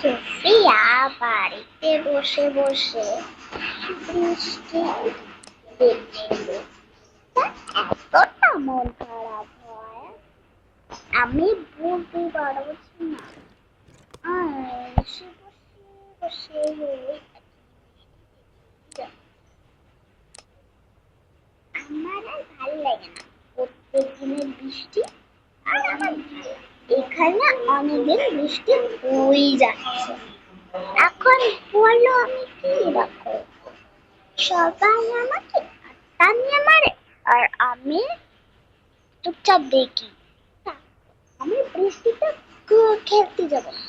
Sophia বাড়িতে বসে বসে বৃষ্টি দেখছিল। তার এতটা মন খারাপ হয় আমি বলতে পারছি না। আর সে বসে বসে আমার আর ভালো লাগে না প্রত্যেক দিনের বৃষ্টি। আর আমার এখানে অনেকদিন বৃষ্টি হয়েই যাচ্ছে। এখন বললো আমি কি বা করবো? সবাই আমাকে টানিয়ে মারে আর আমি চুপচাপ দেখি। আমি বৃষ্টিতে খেলতে যাব না।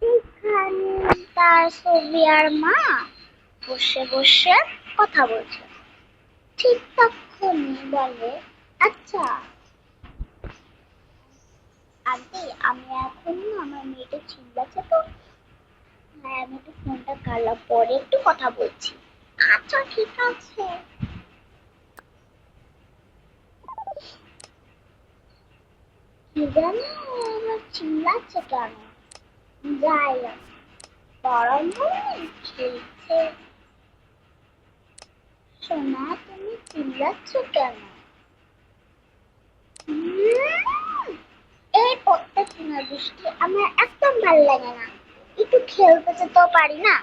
এখানে তার সোফিয়ার মা বসে বসে কথা বলছে। ঠিক তখনই বলে, আচ্ছা আন্টি, আমি এখন আমার মেয়েটা চিল্লাচ্ছে তো, হ্যাঁ আমি একটু ফোনটা কাটলাম, পরে একটু কথা বলছি। আচ্ছা ঠিক আছে। কি জানি আমার চিল্লাচ্ছে কেন, যাই না, গরম খেলছে। সোনা তুমি চিল্লাচ্ছ কেন? এই প্রত্যেক দিনের বৃষ্টি আমার একদম ভালো লাগে না। একটু খেলতে যেতেও পারি না,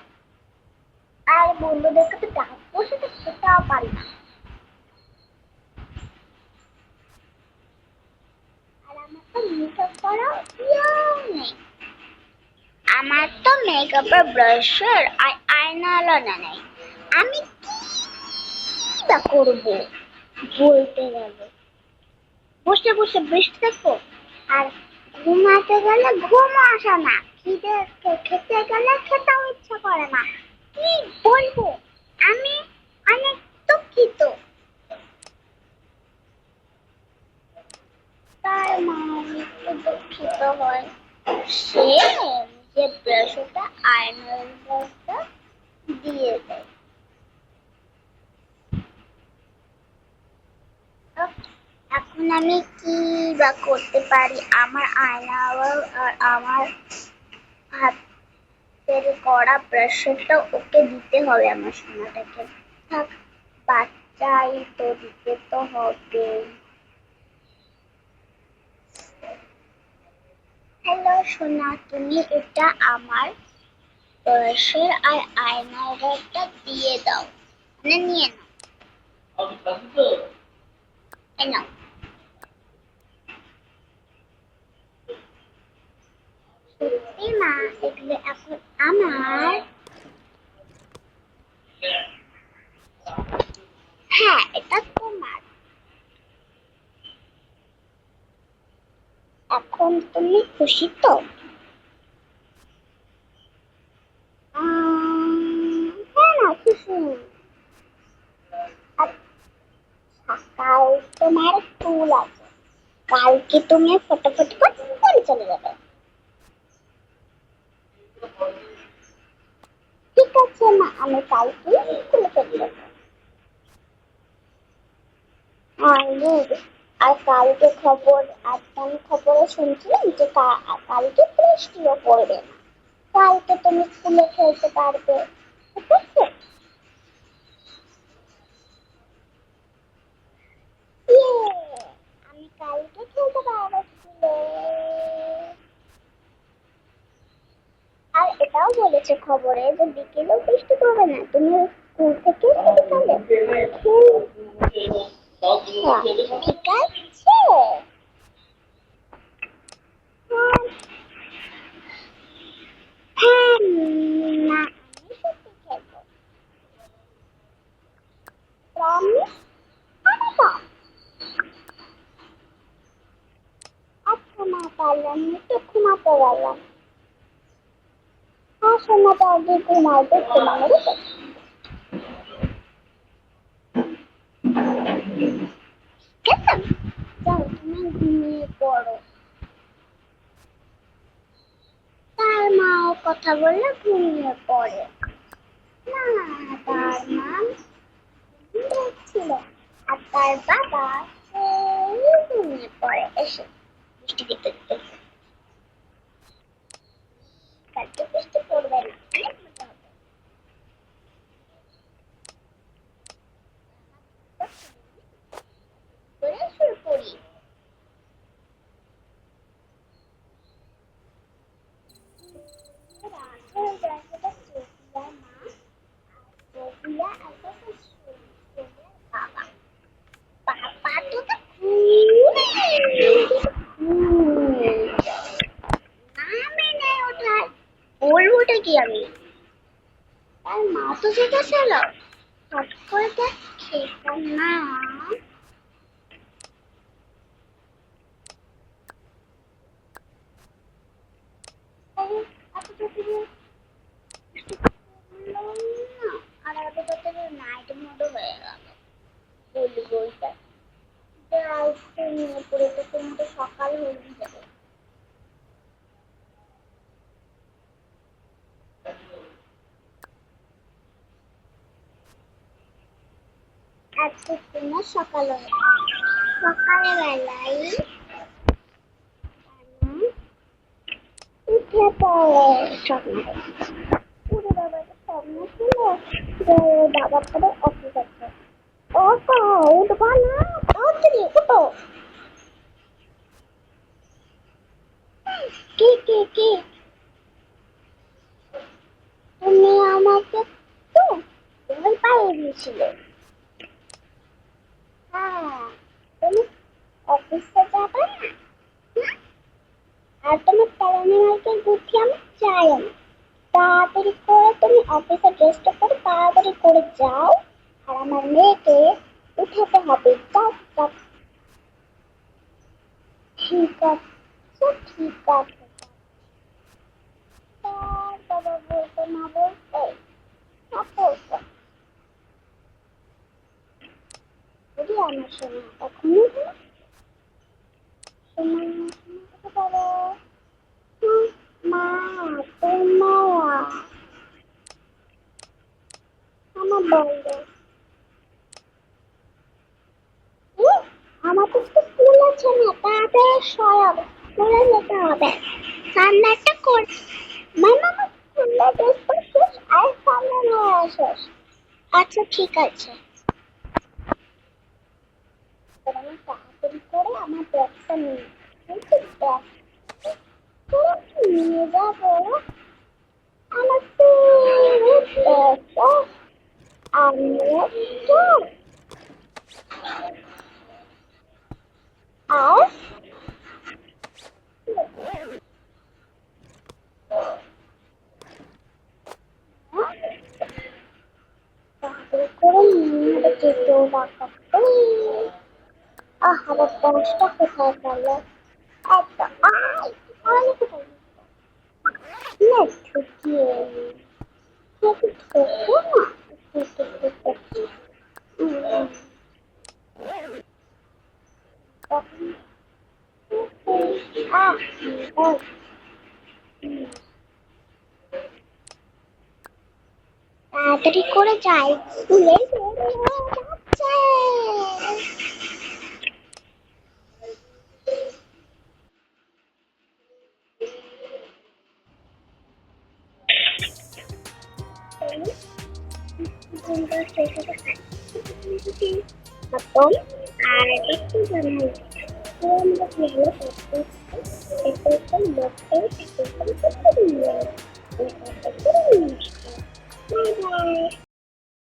আর বন্ধুদেরকে তো ডাকবো সেটাও পারি না। আর আমার তো মেকআপ করাও নেই। আমার তো মেকআপের ব্রাশের আর আইনালাইনার নেই। আমি কি বা করবো বলতে গেলে? বসে বসে বৃষ্টি দেখবো আর ঘুমাতে গেলে ঘুমও আসে না, খিদে খেতে গেলে খেতেও ইচ্ছা করে না। কি বলবো, আমি অনেক দুঃখিত। তার মা একটু দুঃখিত হয়। সে নিজের ব্রাশটা আয়নাটা দিয়ে দেয়। এখন আমি কি বা করতে পারি? আমার আয়না আর আমার হাতের করা ব্রাশটা ওকে দিতে হবে, আমার সোনাটাকে। থাক, বাচ্চাই তো, দিতে তো হবে। হ্যালো সোনা, তুমি এটা আমার ব্রাশের আর আইনারটা দিয়ে দাও, মানে নিয়ে নাও। এই নাও। সত্যি মা, এগুলো এখন আমার? হ্যাঁ, এটা তোমার। এখন তুমি খুশি তো? হ্যাঁ না, খুশি। আচ্ছা, কাল তোমার স্কুল আছে, কালকে তুমি ফটাফট করে স্কুলে চলে যাবে। ঠিক আছে মা, আমি কালকে স্কুলে চলে যাবো। গুড। আর কালকে খবর, আজকে আমি খবরে শুনছিলাম যে কালকে বৃষ্টিও পড়বে না। কালকে তুমি স্কুলে খেলতে পারবে, ঠিক আছে? ইয়ে, আমি কালকে খেলতে পারবো স্কুলে। আর এটাও বলেছে খবরে যে বিকেলেও বৃষ্টি পড়বে না, তুমি স্কুল থেকে বিকালে ঠিক আছে। হ্যাঁ, হ্যাঁ, না আমি সত্যি খেলবো, প্রমিস। আচ্ছা মা, তাহলে আমি একটু ঘুমাতে গেলাম। হ্যাঁ সোনা, আগে ঘুমাবে, ঘুমানোর ঠিক আছে, যাও তুমি ঘুমিয়ে পড়ো। তার মাও কথা বলে ঘুমিয়ে পড়ে। না, তার মা দেখছিল আর তার বাবা সেই ঘুমিয়ে পড়ে এসে বৃষ্টি দেখতে দেখতে। নাকি আমি? তার মা তো জিজ্ঞাসা হট করে দেখ খেতাম না। আর আগে তো নাইট মোডও হয়ে গেল বলি বলতে আইসক্রিম নিয়ে পড়ে তো তোমাদের সকাল হয়ে যাবে। আজকে তোমার সকাল হয়ে সকালবেলায় উঠে পড়ে স্বপ্ন পুরো বাবাকে স্বপ্ন ছিল যে বাবা পরে অফিস আছে। ও তো উঠবা না, তাড়াতাড়ি উঠো। কি কি কি তুমি আমাকে তো ভয় পাইয়ে দিয়েছিলে। হ্যাঁ, তুমি অফিসে যাবে না, আর তোমার তেলানি মাইকের বুদ্ধি আমি চাই না। তাড়াতাড়ি করে তুমি অফিসের ড্রেসটা পরে তাড়াতাড়ি করে যাও, আর আমার মেয়েকে উঠাতে হবে। যাও যাও। ঠিক আছে ঠিক আছে। বাবা বলতে না বলতে না বলতে যদি আমার শোনা এখনই শোনা শোনা বলো। মা তোমার আমার বললো আমাদের তো স্কুল আছে না, তাড়াতাড়ি সরাবে, স্কুলে যেতে হবে। সামনে একটা কোর্স মামা আমার স্কুলে ড্রেস পরে শেষ আর সামনে নয় শেষ। আচ্ছা ঠিক আছে। এবার আমি তাড়াতাড়ি করে আমার ব্যাগটা নিই, কিন্তু ব্যাগ নিয়ে যাবো আমার ব্যাগটা আমি একটা আর তাড়াতাড়ি করে নিয়ে যেতেও রাখাতে। আমার ব্যাগটা কোথায় গেল? একটা আই আমি কোথায় না ঢুকিয়ে ঢুকবো না। তাড়াতাড়ি করে যাই, স্কুলে যাচ্ছে। আর একটু জানাই আমরা ভালো করতে বাই বাই।